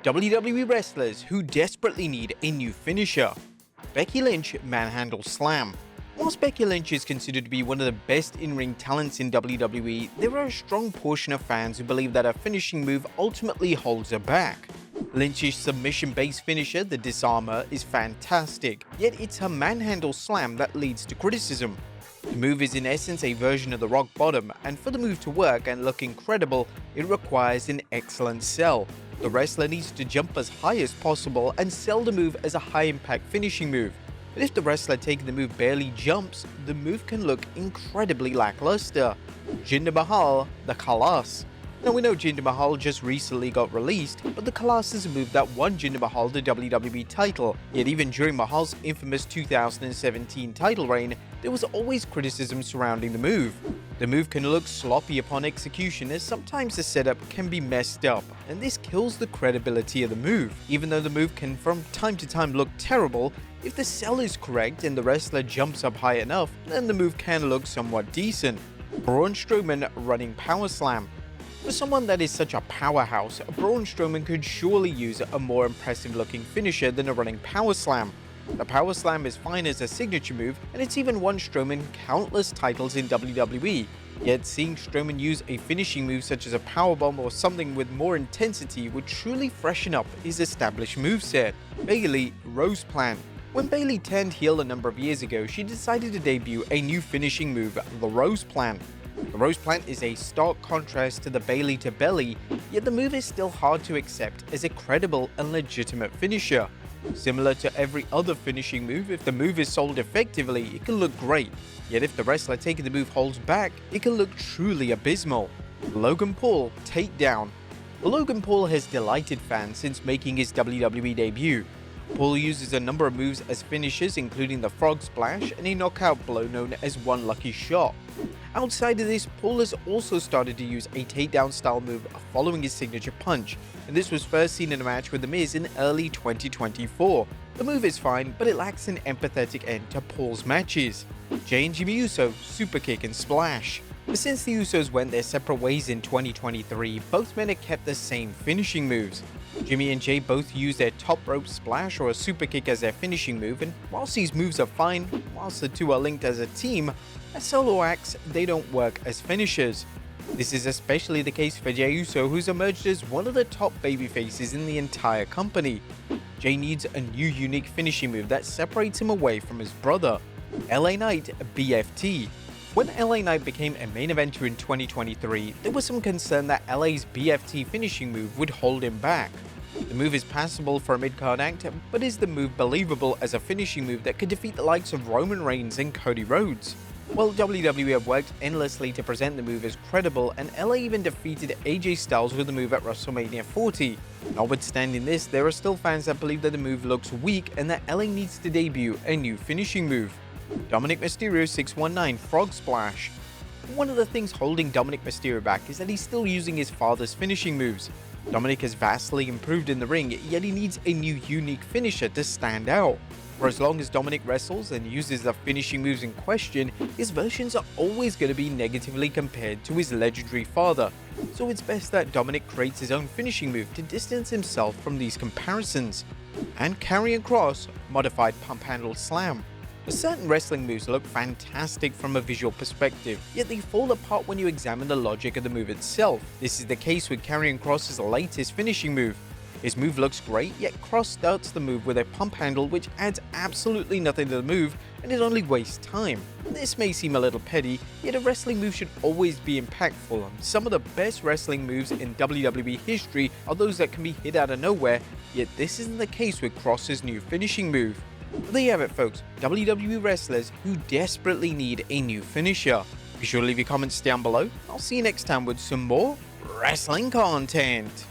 WWE wrestlers who desperately need a new finisher. Becky Lynch Manhandle Slam. Whilst Becky Lynch is considered to be one of the best in-ring talents in WWE, there are a strong portion of fans who believe that her finishing move ultimately holds her back. Lynch's submission-based finisher, the Disarmer, is fantastic, yet it's her Manhandle Slam that leads to criticism. The move is in essence a version of the Rock Bottom, and for the move to work and look incredible, it requires an excellent sell. The wrestler needs to jump as high as possible and sell the move as a high-impact finishing move. But if the wrestler taking the move barely jumps, the move can look incredibly lackluster. Jinder Mahal, the Khalas. Now we know Jinder Mahal just recently got released, but the Khalas is a move that won Jinder Mahal the WWE title, yet even during Mahal's infamous 2017 title reign, there was always criticism surrounding the move. The move can look sloppy upon execution as sometimes the setup can be messed up, and this kills the credibility of the move. Even though the move can from time to time look terrible, if the sell is correct and the wrestler jumps up high enough, then the move can look somewhat decent. Braun Strowman Running Power Slam. For someone that is such a powerhouse, Braun Strowman could surely use a more impressive looking finisher than a running power slam. The power slam is fine as a signature move, and it's even won Strowman countless titles in WWE. Yet seeing Strowman use a finishing move such as a powerbomb or something with more intensity would truly freshen up his established moveset. Bayley Rose Plant. When Bayley turned heel a number of years ago, she decided to debut a new finishing move, the Rose Plant. The Rose Plant is a stark contrast to the Bayley to Belly, yet the move is still hard to accept as a credible and legitimate finisher. Similar to every other finishing move, if the move is sold effectively, it can look great, yet if the wrestler taking the move holds back, it can look truly abysmal. Logan Paul Takedown. Logan Paul has delighted fans since making his WWE debut. Paul uses a number of moves as finishers, including the Frog Splash and a knockout blow known as One Lucky Shot. Outside of this, Paul has also started to use a takedown style move following his signature punch, and this was first seen in a match with The Miz in early 2024. The move is fine, but it lacks an empathetic end to Paul's matches. Jey and Jimmy Uso Super Kick and Splash. But since the Usos went their separate ways in 2023, both men have kept the same finishing moves. Jimmy and Jey both use their top rope splash or a super kick as their finishing move, and whilst these moves are fine, whilst the two are linked as a team, as solo acts, they don't work as finishers. This is especially the case for Jey Uso, who's emerged as one of the top babyfaces in the entire company. Jey needs a new unique finishing move that separates him away from his brother. LA Knight BFT. When LA Knight became a main eventer in 2023, there was some concern that LA's BFT finishing move would hold him back. The move is passable for a mid-card act, but is the move believable as a finishing move that could defeat the likes of Roman Reigns and Cody Rhodes? Well, WWE have worked endlessly to present the move as credible, and LA even defeated AJ Styles with the move at WrestleMania 40. Notwithstanding this, there are still fans that believe that the move looks weak and that LA needs to debut a new finishing move. Dominic Mysterio 619 Frog Splash. One of the things holding Dominic Mysterio back is that he's still using his father's finishing moves. Dominic has vastly improved in the ring, yet he needs a new unique finisher to stand out. For as long as Dominic wrestles and uses the finishing moves in question, his versions are always going to be negatively compared to his legendary father, so it's best that Dominic creates his own finishing move to distance himself from these comparisons. And Karrion Kross Modified Pump Handle Slam. Certain wrestling moves look fantastic from a visual perspective, yet they fall apart when you examine the logic of the move itself. This is the case with Karrion Kross's latest finishing move. His move looks great, yet Kross starts the move with a pump handle which adds absolutely nothing to the move and it only wastes time. This may seem a little petty, yet a wrestling move should always be impactful, and some of the best wrestling moves in WWE history are those that can be hit out of nowhere, yet this isn't the case with Kross's new finishing move. But there you have it folks, WWE wrestlers who desperately need a new finisher. Be sure to leave your comments down below. I'll see you next time with some more wrestling content.